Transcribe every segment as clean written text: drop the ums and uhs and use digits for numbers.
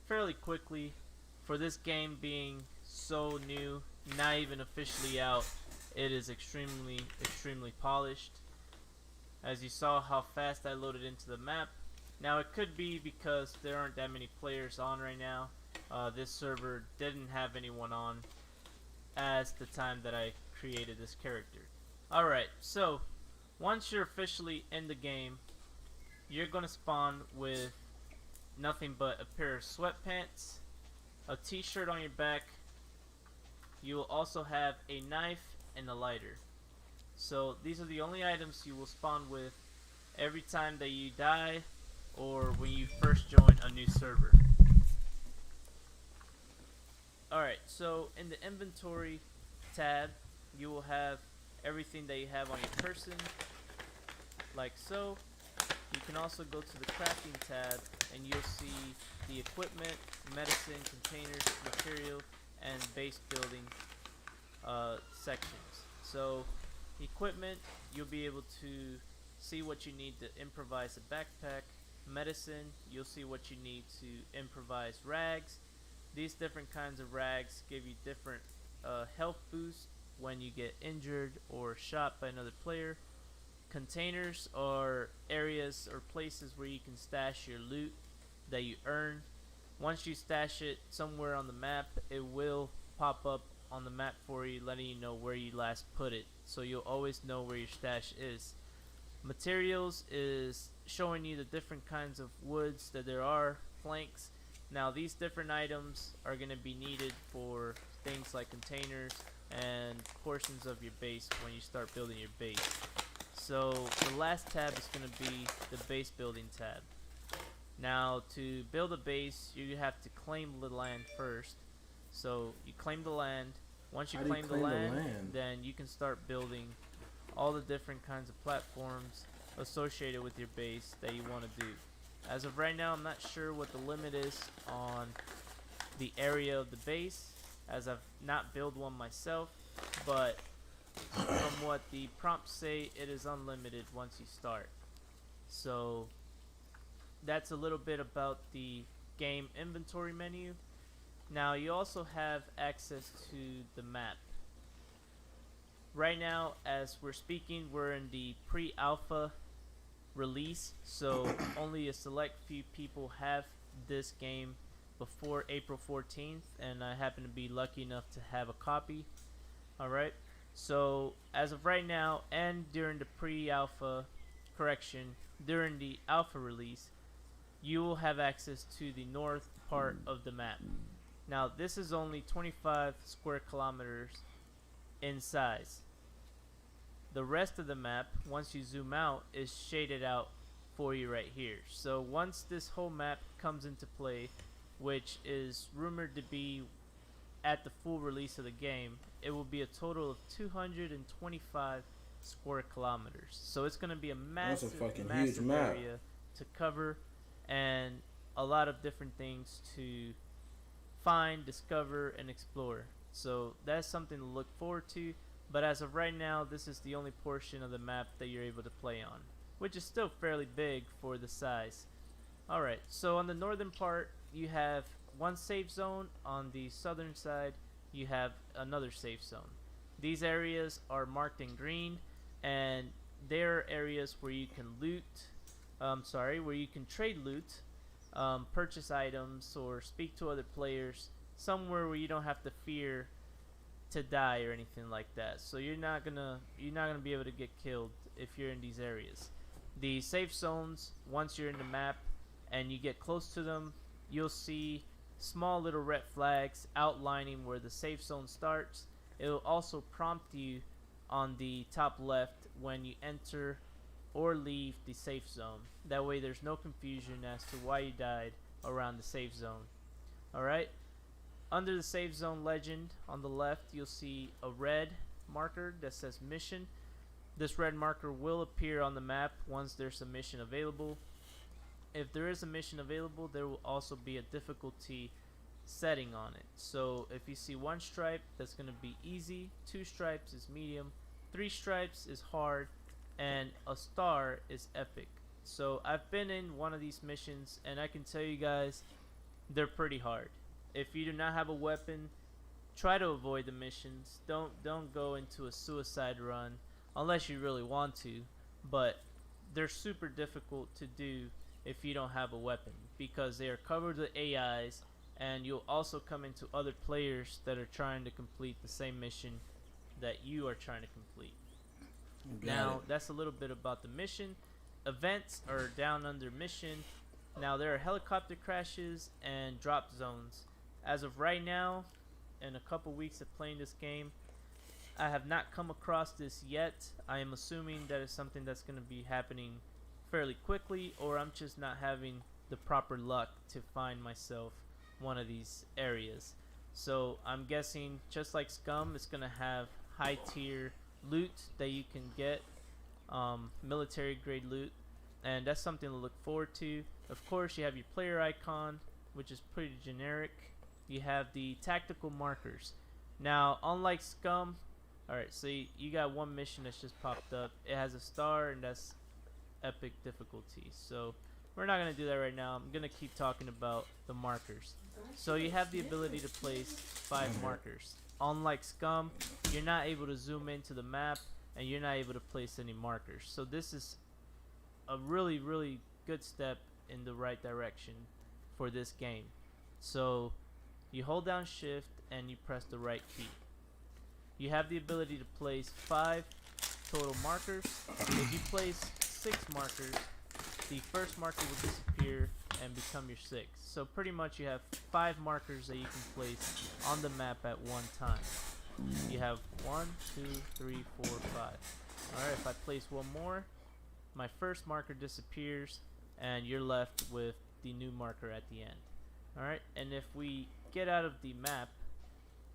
fairly quickly. For this game being so new, not even officially out, it is extremely polished. As you saw how fast I loaded into the map. Now it could be because there aren't that many players on right now. This server didn't have anyone on as the time that I created this character. Alright, so once you're officially in the game, you're going to spawn with nothing but a pair of sweatpants, a t-shirt on your back. You will also have a knife and a lighter. So these are the only items you will spawn with every time that you die or when you first join a new server. Alright, so in the inventory tab, you will have everything that you have on your person, like so. You can also go to the crafting tab and you'll see the equipment, medicine, containers, material, and base building sections. So equipment, you'll be able to see what you need to improvise a backpack. Medicine, you'll see what you need to improvise rags. These different kinds of rags give you different health boosts when you get injured or shot by another player. Containers are areas or places where you can stash your loot that you earn. Once you stash it somewhere on the map, it will pop up on the map for you, letting you know where you last put it, so you'll always know where your stash is. Materials is showing you the different kinds of woods that there are, planks. Now these different items are going to be needed for things like containers and portions of your base when you start building your base. So the last tab is going to be the base building tab. Now to build a base, you have to claim the land first. So you claim the land. Once you claim the land, then you can start building all the different kinds of platforms associated with your base that you want to do. As of right now, I'm not sure what the limit is on the area of the base, as I've not built one myself, but from what the prompts say, it is unlimited once you start. So that's a little bit about the game inventory menu. Now you also have access to the map. Right now, as we're speaking, we're in the pre-alpha release, so only a select few people have this game before April 14th, and I happen to be lucky enough to have a copy. Alright, so as of right now, and during the pre-alpha during the alpha release, you will have access to the north part of the map. Now this is only 25 square kilometers in size. The rest of the map, once you zoom out, is shaded out for you right here. So once this whole map comes into play, which is rumored to be at the full release of the game, it will be a total of 225 square kilometers. So it's going to be a massive huge area to cover, and a lot of different things to find, discover, and explore. So that's something to look forward to. But as of right now, this is the only portion of the map that you're able to play on, which is still fairly big for the size. Alright, so on the northern part, you have one safe zone. On the southern side, you have another safe zone. These areas are marked in green, and they're areas where you can where you can trade loot, purchase items, or speak to other players, somewhere where you don't have to fear to die or anything like that. So you're not gonna be able to get killed if you're in these areas. The safe zones, once you're in the map and you get close to them, you'll see small little red flags outlining where the safe zone starts. It will also prompt you on the top left when you enter or leave the safe zone. That way there's no confusion as to why you died around the safe zone. Alright? Under the safe zone legend on the left, you'll see a red marker that says mission. This red marker will appear on the map once there's a mission available. If there is a mission available, there will also be a difficulty setting on it. So if you see one stripe, that's going to be easy, 2 stripes is medium, 3 stripes is hard, and a star is epic. So I've been in one of these missions, and I can tell you guys, they're pretty hard. If you do not have a weapon, try to avoid the missions. Don't go into a suicide run unless you really want to, but they're super difficult to do if you don't have a weapon because they are covered with AIs, and you'll also come into other players that are trying to complete the same mission that you are trying to complete. Now, that's a little bit about the mission. Events are down under mission. Now, there are helicopter crashes and drop zones. As of right now, in a couple weeks of playing this game, I have not come across this yet. I am assuming that it's something that's going to be happening fairly quickly, or I'm just not having the proper luck to find myself one of these areas. So I'm guessing, just like Scum, it's going to have high tier loot that you can get, military grade loot, and that's something to look forward to. Of course, you have your player icon, which is pretty generic. You have the tactical markers. Now, unlike Scum, alright, so you got one mission that's just popped up. It has a star, and that's epic difficulty. So we're not going to do that right now. I'm going to keep talking about the markers. So you have the ability to place 5 markers. Unlike Scum, you're not able to zoom into the map, and you're not able to place any markers. So this is a really, really good step in the right direction for this game. So you hold down shift and you press the right key. You have the ability to place 5 total markers. If you place 6 markers, the first marker will disappear and become your 6th. So pretty much you have 5 markers that you can place on the map at one time. You have 1, 2, 3, 4, 5. Alright, if I place one more, my first marker disappears and you're left with the new marker at the end. Alright, and if we get out of the map,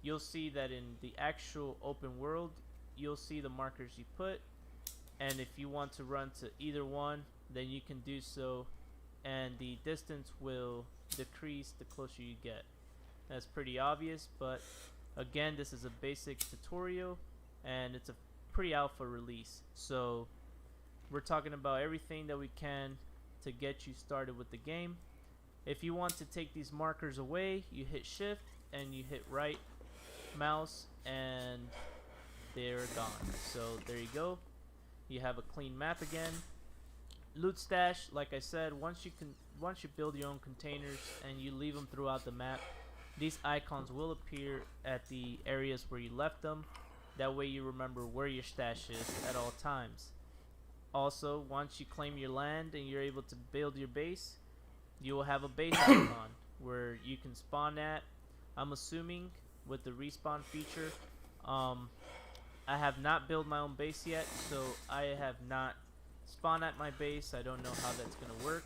you'll see that in the actual open world, you'll see the markers you put, and if you want to run to either one, then you can do so, and the distance will decrease the closer you get. That's pretty obvious, but again, this is a basic tutorial and it's a pre-alpha release, so we're talking about everything that we can to get you started with the game. If you want to take these markers away, you hit shift and you hit right mouse and they're gone. So there you go, you have a clean map again. Loot stash, like I said, once you build your own containers and you leave them throughout the map, these icons will appear at the areas where you left them. That way you remember where your stash is at all times. Also, once you claim your land and you're able to build your base, you will have a base icon where you can spawn at. I'm assuming with the respawn feature, I have not built my own base yet, so I have not spawned at my base. I don't know how that's going to work,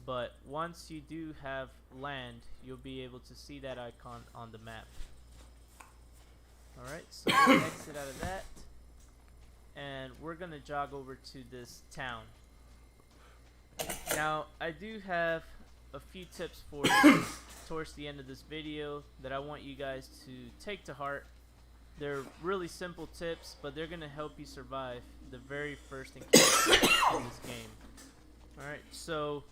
but once you do have land, you'll be able to see that icon on the map. Alright, so we'll exit out of that, and we're going to jog over to this town. Now, I do have a few tips for you towards the end of this video that I want you guys to take to heart. They're really simple tips, but they're going to help you survive the very first encounter in this game. Alright, so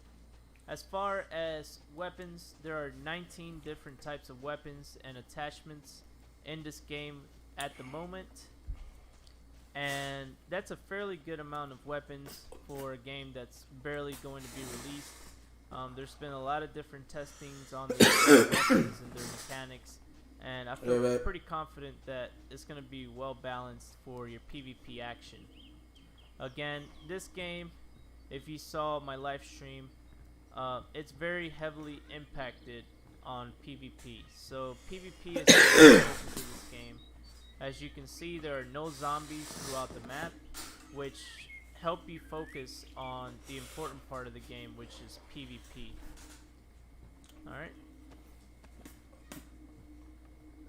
as far as weapons, there are 19 different types of weapons and attachments in this game at the moment, and that's a fairly good amount of weapons for a game that's barely going to be released. There's been a lot of different testings on the weapons and their mechanics, and I feel pretty confident that it's going to be well balanced for your PvP action. Again, this game, if you saw my live stream, it's very heavily impacted on PvP. So PvP is very open to this game. As you can see, there are no zombies throughout the map, which help you focus on the important part of the game, which is PvP. Alright.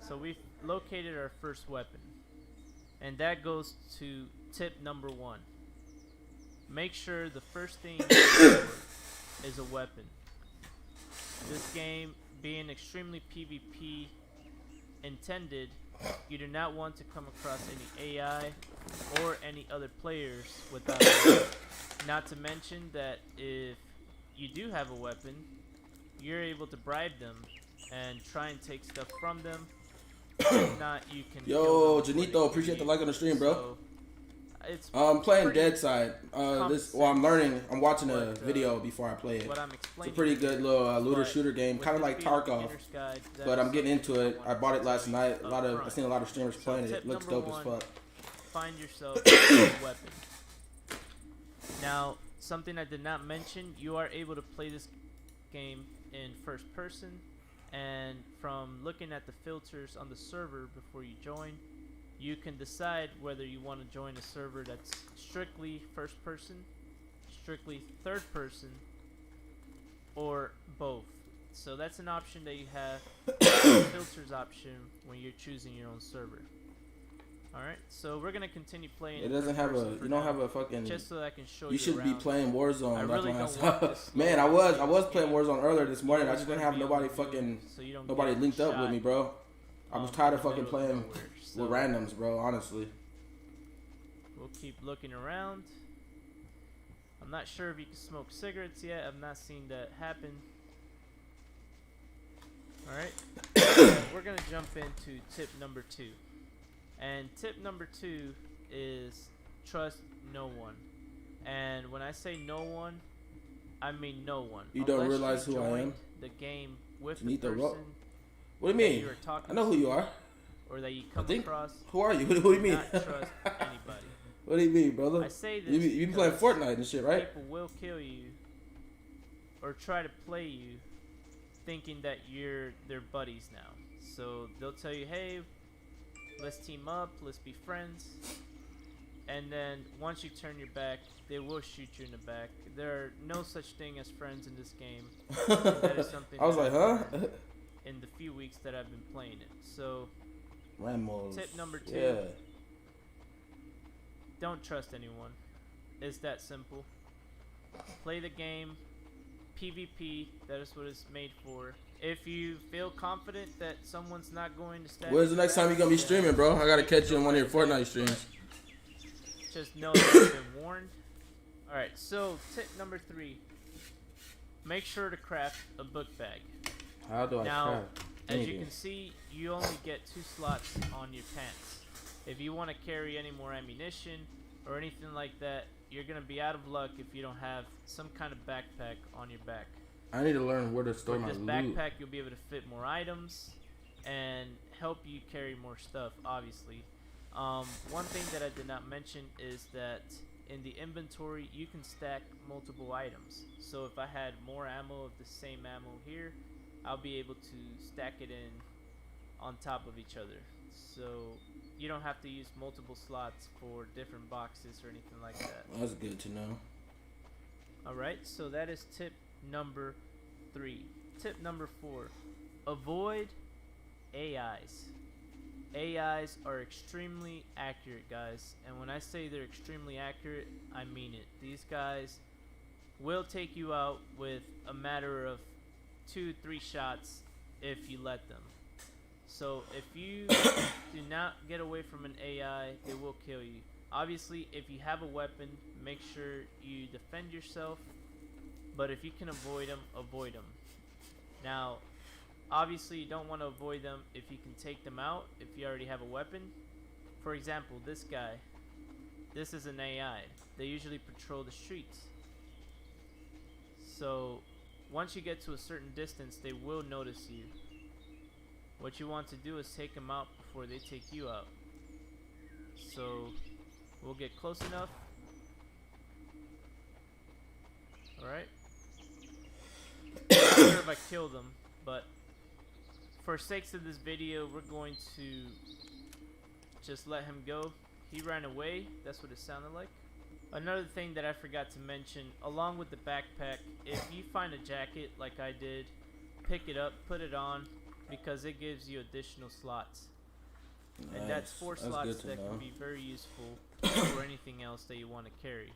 So we've located our first weapon, and that goes to tip number 1. Make sure the first thing you look for is a weapon. This game being extremely PvP intended, you do not want to come across any AI or any other players without a weapon. Not to mention that if you do have a weapon, you're able to bribe them and try and take stuff from them. If not, you can. Yo, Janito, appreciate the like on the stream, bro. So, it's I'm playing Dead Side. I'm learning. I'm watching a but, video before I play it. What I'm It's a pretty good little looter shooter game, kind of like Tarkov. But I'm getting into it. I bought it last night. I've seen a lot of streamers playing it. It looks dope as fuck. Find yourself a weapon. Now, something I did not mention: you are able to play this game in first person, and from looking at the filters on the server before you join, you can decide whether you want to join a server that's strictly first person, strictly third person, or both. So that's an option that you have, filters option, when you're choosing your own server. Alright, so we're gonna continue playing. It doesn't have a, you don't have a fucking, just so that I can show you. You should be playing Warzone. I That's really why I don't saw. want this Man, I was playing game. Warzone earlier this morning. I just You're didn't have gonna be nobody able to fucking, so you don't nobody get linked up shot, with me, bro. I was tired of in the fucking middle of playing nowhere. with randoms, bro, honestly. We'll keep looking around. I'm not sure if you can smoke cigarettes yet. I've not seen that happen. Alright. We're going to jump into tip number 2. And tip number 2 is trust no one. And when I say no one, I mean no one. You don't realize who I am? The game with You need the the person What do you that mean? you are talking I know who you are. or that you come across. Who are you? What do you mean? Not trust anybody. What do you mean, brother? I say this. You been playing Fortnite and shit, right? People will kill you or try to play you thinking that you're their buddies now. So they'll tell you, hey, let's team up, let's be friends. And then once you turn your back, they will shoot you in the back. There are no such thing as friends in this game. That is something I was like, huh? in the few weeks that I've been playing it. So Ramos. tip number 2. Yeah. Don't trust anyone. It's that simple. Play the game. PvP, that is what it's made for. If you feel confident that someone's not going to stab When's the next time you gonna be streaming, bro? I gotta catch you in one of your Fortnite streams. Just know that you've been warned. Alright, so tip number 3. Make sure to craft a book bag. How do I Now, craft? as you can see, you only get 2 slots on your pants. If you want to carry any more ammunition or anything like that, you're going to be out of luck if you don't have some kind of backpack on your back. I need to learn where to store With my this loot. backpack, you'll be able to fit more items and help you carry more stuff, obviously. One thing that I did not mention is that in the inventory, you can stack multiple items. So if I had more ammo of the same ammo here, I'll be able to stack it in on top of each other. So you don't have to use multiple slots for different boxes or anything like that. That's good to know. Alright, so that is tip number 3. Tip number 4. Avoid AIs. AIs are extremely accurate, guys. And when I say they're extremely accurate, I mean it. These guys will take you out with a matter of 2-3 shots if you let them. So if you do not get away from an AI, they will kill you. Obviously, if you have a weapon, make sure you defend yourself. But if you can avoid them, avoid them. Now, obviously, you don't want to avoid them if you can take them out, if you already have a weapon. For example, this guy. This is an AI. They usually patrol the streets. So, once you get to a certain distance, they will notice you. What you want to do is take them out before they take you out. So, we'll get close enough. Alright. I'm not sure if I killed them, but for sakes of this video, we're going to just let him go. He ran away. That's what it sounded like. Another thing that I forgot to mention, along with the backpack, if you find a jacket like I did, pick it up, put it on, because it gives you additional slots. Nice. And that's 4 slots that can be very useful for anything else that you want to carry.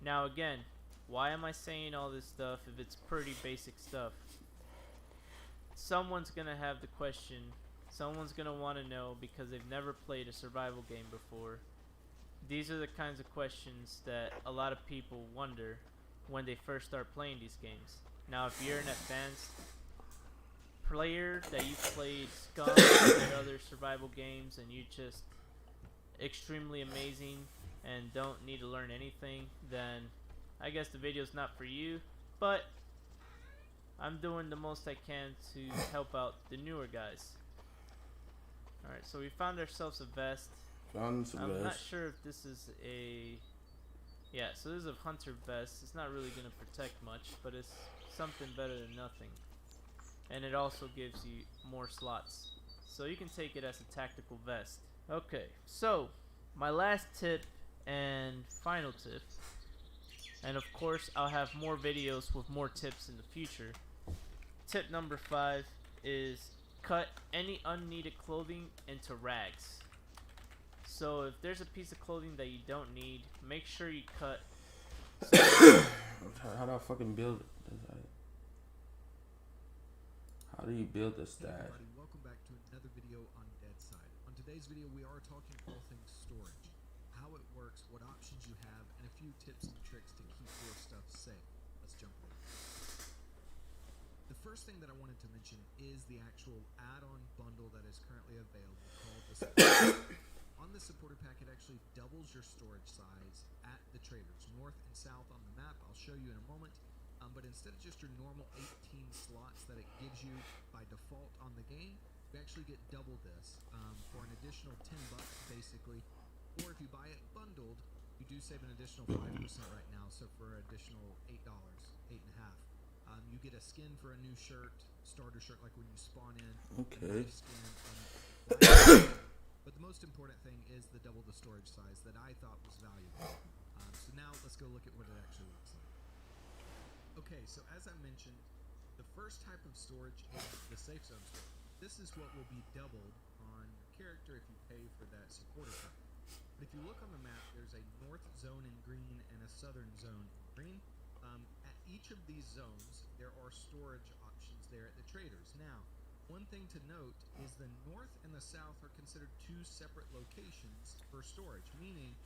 Now again, why am I saying all this stuff if it's pretty basic stuff? Someone's gonna have the question, someone's gonna want to know because they've never played a survival game before. These are the kinds of questions that a lot of people wonder when they first start playing these games. Now, if you're an advanced player that you've played Scum or other survival games and you just extremely amazing and don't need to learn anything, then I guess the video's not for you. But I'm doing the most I can to help out the newer guys. Alright, so we found ourselves a vest. I'm not sure if this is a... Yeah, so this is a hunter vest. It's not really going to protect much, but it's something better than nothing. And it also gives you more slots. So you can take it as a tactical vest. Okay, so my last tip and final tip, and of course I'll have more videos with more tips in the future. Tip number 5 is cut any unneeded clothing into rags. So if there's a piece of clothing that you don't need, make sure you cut. How do I fucking build it? How do you build a stash? Hey everybody, welcome back to another video on Dead Side. On today's video, we are talking all things storage, how it works, what options you have, and a few tips and tricks to keep your stuff safe. Let's jump in. The first thing that I wanted to mention is the actual add-on bundle that is currently available called the Supporter Pack. On the Supporter Pack, it actually doubles your storage size at the traders, north and south on the map. I'll show you in a moment. But instead of just your normal 18 slots that it gives you by default on the game, you actually get double this for an additional $10 basically. Or if you buy it bundled, you do save an additional 5% right now. So for an additional $8, $8.50, you get a skin for a new shirt, starter shirt, like when you spawn in. Okay. Skin, but the most important thing is the double the storage size that I thought was valuable. So now let's go look at what it actually looks like. Okay, so as I mentioned, the first type of storage is the safe zone storage. This is what will be doubled on your character if you pay for that supporter pack. But if you look on the map, there's a north zone in green and a southern zone in green. At each of these zones, there are storage options there at the traders. Now, one thing to note is the north and the south are considered two separate locations for storage, meaning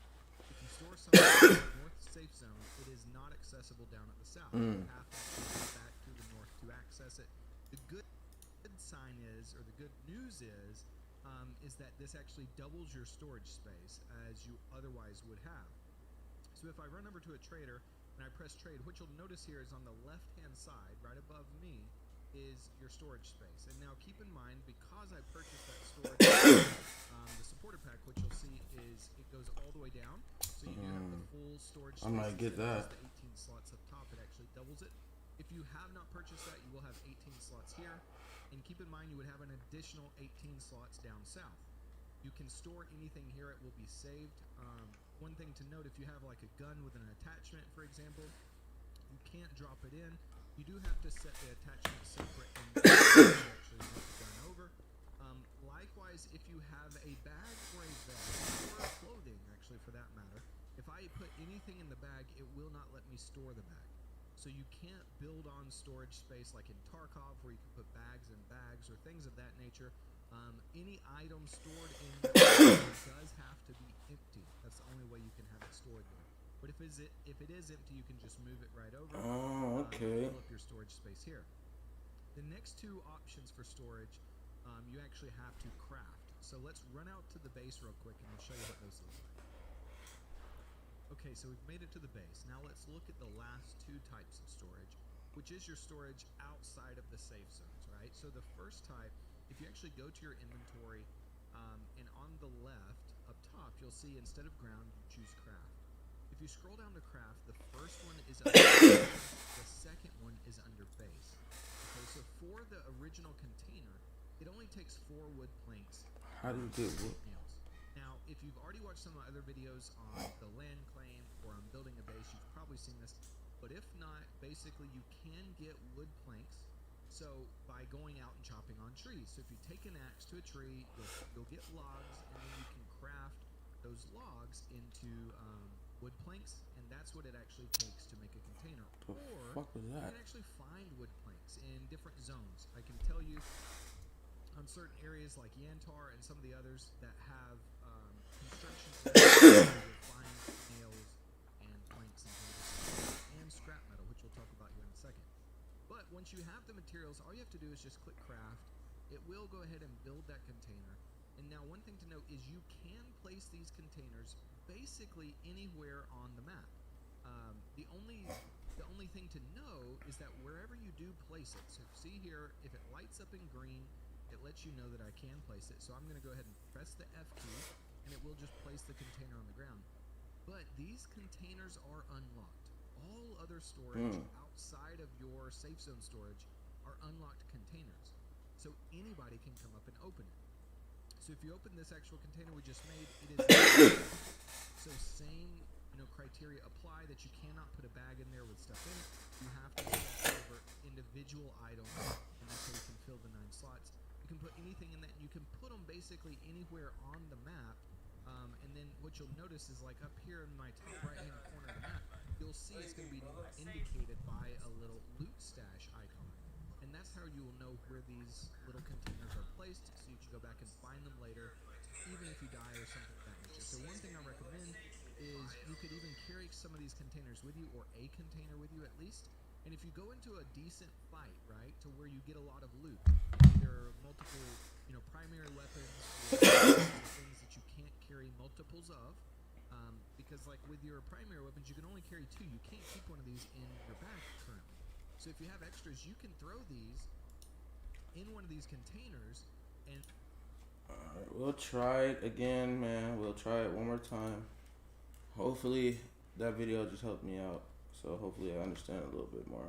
if you store something in the north safe zone, it is not accessible down at the south. You have to go back to the north to access it. The good sign is, or the good news is that this actually doubles your storage space as you otherwise would have. So if I run over to a trader and I press trade, what you'll notice here is on the left-hand side, right above me, is your storage space. And now keep in mind, because I purchased that storage, the supporter pack, what you'll see is it goes all the way down. So you do have the full storage space. I might get that. The 18 slots up top, it actually doubles it. If you have not purchased that, you will have 18 slots here. And keep in mind, you would have an additional 18 slots down south. You can store anything here, it will be saved. One thing to note, if you have like a gun with an attachment, for example, you can't drop it in. You do have to set the attachment separate and actually move the gun over. Likewise, if you have a bag or a vest, or clothing actually for that matter, if I put anything in the bag, it will not let me store the bag. So you can't build on storage space like in Tarkov where you can put bags and bags or things of that nature. Any item stored in the bag does have to be empty. That's the only way you can have it stored there. But if it is empty, you can just move it right over. Oh, okay. Fill up your storage space here. The next two options for storage, you actually have to craft. So let's run out to the base real quick and I'll show you what those look like. Okay, so we've made it to the base. Now let's look at the last two types of storage, which is your storage outside of the safe zones, right? So the first type, if you actually go to your inventory, and on the left, up top, you'll see instead of ground, you choose craft. If you scroll down to craft, the first one is under the second one is under base. Okay, so for the original container, it only takes 4 wood planks. How do you get wood? Now, if you've already watched some of my other videos on the land claim or on building a base, you've probably seen this. But if not, basically you can get wood planks. So by going out and chopping on trees. So if you take an axe to a tree, you'll get logs, and then you can craft those logs into wood planks, and that's what it actually takes to make a container. Or you can actually find wood planks in different zones. I can tell you on certain areas like Yantar and some of the others that have construction areas, you'll find nails and planks and things, and scrap metal, which we'll talk about here in a second. But once you have the materials, all you have to do is just click craft. It will go ahead and build that container. And now one thing to note is you can place these containers basically anywhere on the map. The only thing to know is that wherever you do place it, so see here, if it lights up in green, it lets you know that I can place it. So I'm going to go ahead and press the F key, and it will just place the container on the ground. But these containers are unlocked. All other storage outside of your safe zone storage are unlocked containers. So anybody can come up and open it. So if you open this actual container we just made, it is so same criteria apply, that you cannot put a bag in there with stuff in it. You have to set over individual items, and that's how you can fill the 9 slots. You can put anything in that, and you can put them basically anywhere on the map. And then what you'll notice is, like up here in my top right hand corner of the map, you'll see it's going to be indicated by a little loot stash icon. And that's how you will know where these little containers are placed, so you can go back and find them later, even if you die or something like that nature. So one thing I recommend is you could even carry some of these containers with you, or a container with you at least. And if you go into a decent fight, right, to where you get a lot of loot, either multiple, primary weapons, or things that you can't carry multiples of, because like with your primary weapons, you can only carry 2. You can't keep one of these in your bag currently. So if you have extras, you can throw these in one of these containers. And alright, we'll try it again, man. We'll try it one more time. Hopefully that video just helped me out, so hopefully I understand a little bit more.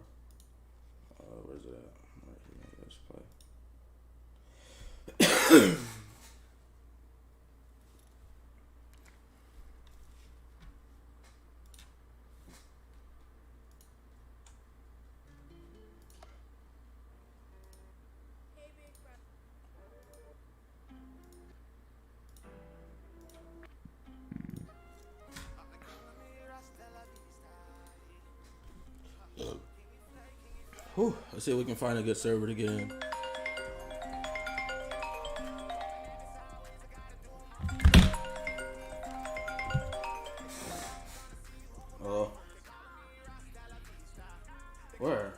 Where's it at? Right here, let's play. Whew, let's see if we can find a good server to get in. Oh. Where?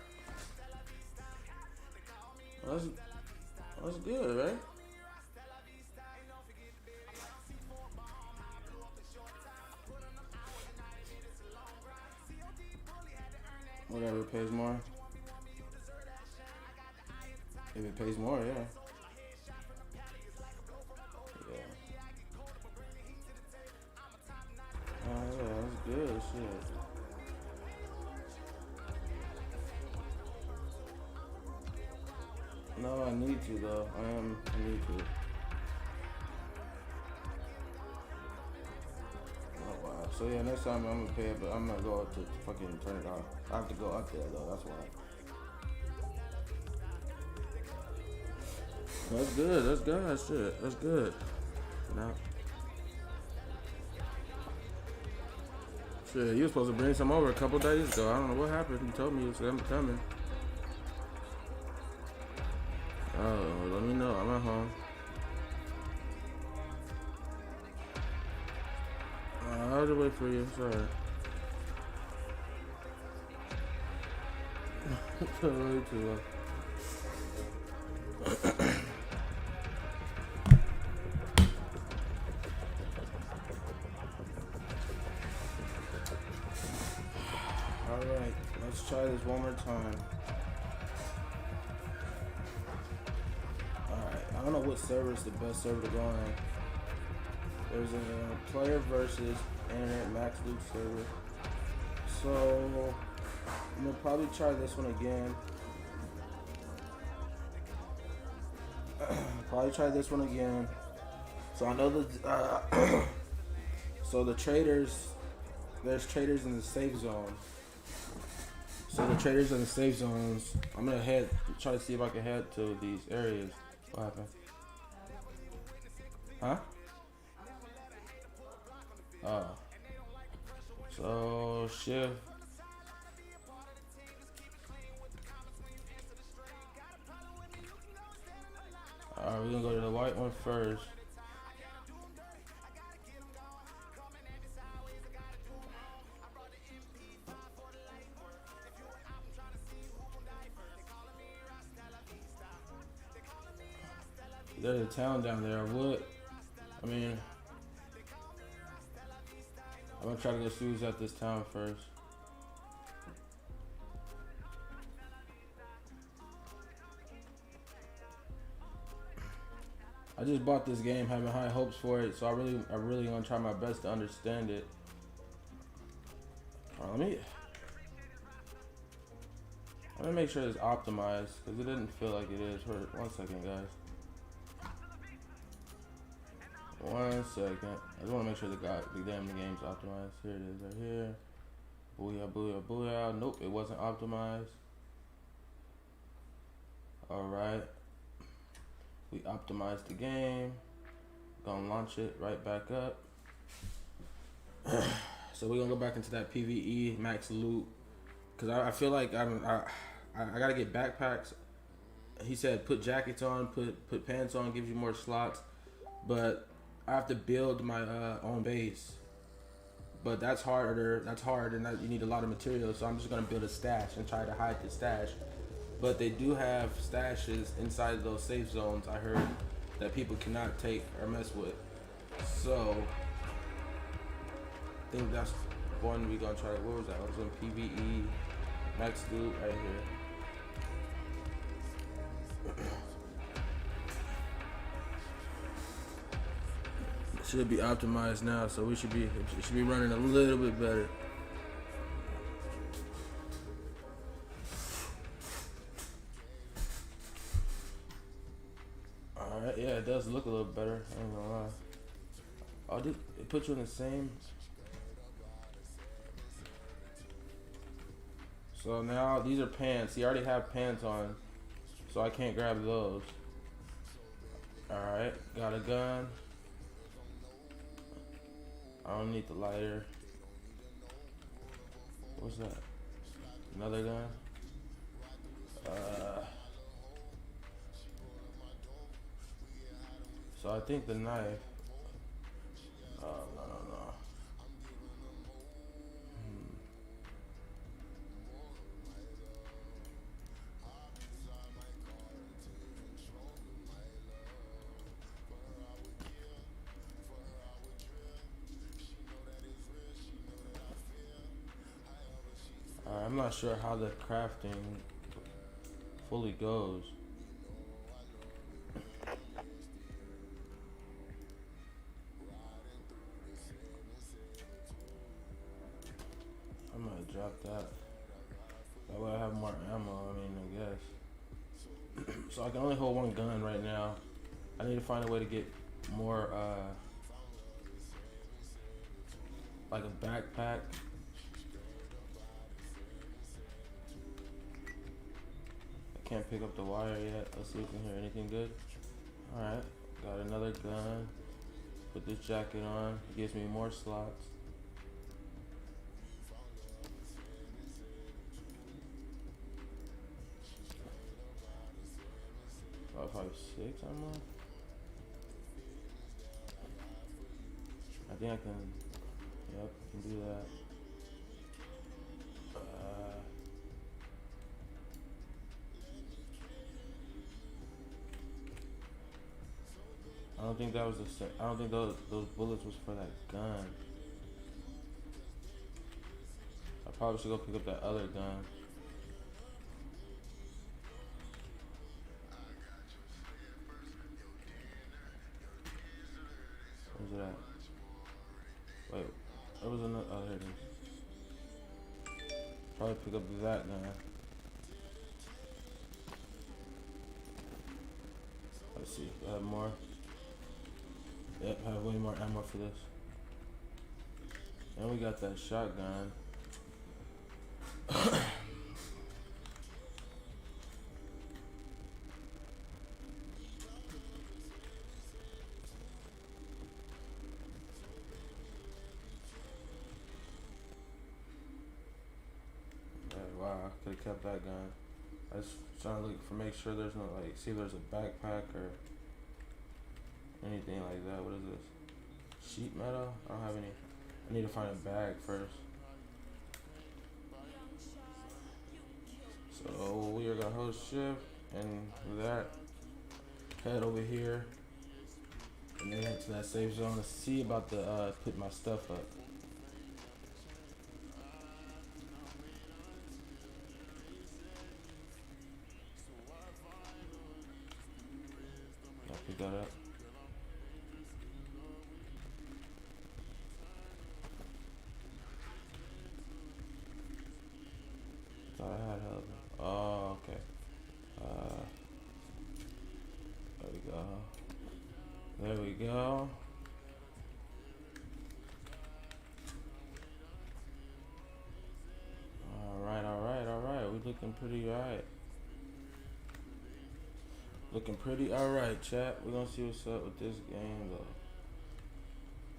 That's good, right? Whatever pays more. If it pays more, yeah. Yeah. Oh yeah, that's good shit. No, I need to though. I need to. Oh wow. So yeah, next time I'm gonna pay it, but I'm gonna go up to fucking turn it off. I have to go up there though, that's why. That's good. That's good. That's good. Now, shit, you were supposed to bring some over a couple days ago. I don't know what happened. You told me it was coming. Oh, let me know. I'm at home. I'll just wait for you. Sorry. Way too long. Alright, let's try this one more time. Alright, I don't know what server is the best server to go on. There's a player versus internet max loot server. So, I'm gonna probably try this one again. So I know the so the traders, there's traders in the safe zone. So the traders in the safe zones, I'm gonna try to see if I can head to these areas. What happened? Huh? Oh. So shift. Alright, we're gonna go to the white one first. There's a town down there. I mean, I'm gonna try to go snooze at this town first. I just bought this game, having high hopes for it, so I really gonna try my best to understand it. Let me make sure it's optimized because it didn't feel like it is. For 1 second, guys. 1 second. I just want to make sure the game's optimized. Here it is, right here. Booyah, booyah, booyah. Nope, it wasn't optimized. All right. We optimized the game. Gonna launch it right back up. So we're gonna go back into that PvE max loot because I feel like I gotta get backpacks. He said put jackets on, put pants on, gives you more slots, but I have to build my own base. But that's harder. That's hard, and you need a lot of materials. So I'm just gonna build a stash and try to hide the stash. But they do have stashes inside of those safe zones. I heard that people cannot take or mess with. So I think that's one we gonna try. What was that? I was on PvE max loot right here. It should be optimized now, so it should be running a little bit better. All right, yeah, it does look a little better. I ain't gonna lie. Oh, it put you in the same. So now these are pants. You already have pants on, so I can't grab those. Alright, got a gun. I don't need the lighter. What's that? Another gun? So I think the knife. Oh, no. I'm not sure how the crafting fully goes. I'm gonna drop that. That way I have more ammo, I guess. So I can only hold one gun right now. I need to find a way to get more, like a backpack. I can't pick up the wire yet. Let's see if we can hear anything good. Alright, got another gun. Put this jacket on. It gives me more slots. 5.56 ammo. I think I can. Yep, I can do that. I don't think that was I don't think those bullets was for that gun. I probably should go pick up that other gun. Where's it at? Wait, there was another. Oh, here it is. Probably pick up that gun. Let's see. I have more. Yep, I have way more ammo for this. And we got that shotgun. Wow, I could have kept that gun. I was trying to look for, make sure there's no, like, see if there's a backpack or anything like that. What is this? Sheet metal? I don't have any. I need to find a bag first. So we are gonna hold shift and that. head over here and then head to that safe zone to see about the put my stuff up. Y'all pick that up. Thought I had help. Oh, okay. There we go. There we go. Alright. We looking pretty alright. Looking pretty alright, chat. We're gonna see what's up with this game though.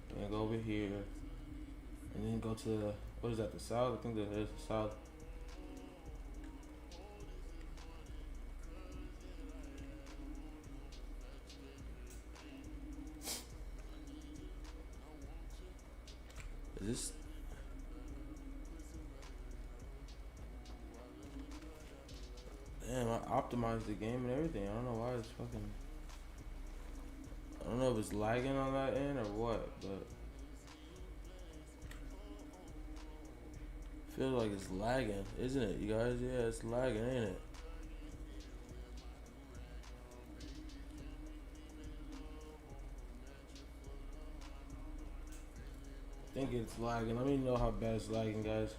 We're gonna go over here. And then go to the, what is that, the south? I think that is the south. Is this? Damn, I optimized the game and everything. I don't know why it's fucking. I don't know if it's lagging on that end or what, but I feel like it's lagging, isn't it, you guys? Yeah, it's lagging, ain't it? I think it's lagging. Let me know how bad it's lagging, guys.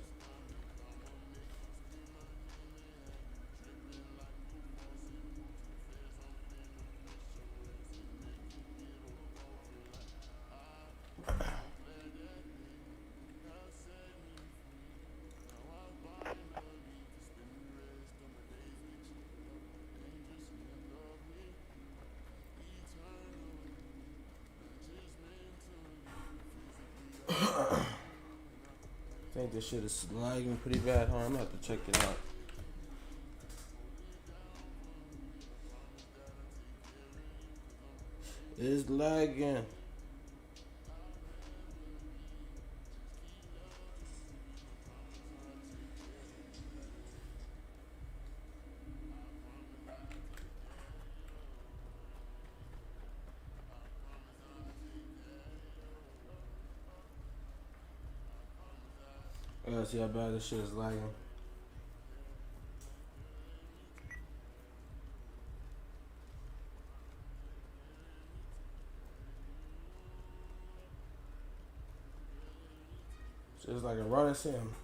I think this shit is lagging pretty bad, huh? I'm gonna have to check it out. It's lagging. I gotta see how bad this shit is lagging. It's like a running sim.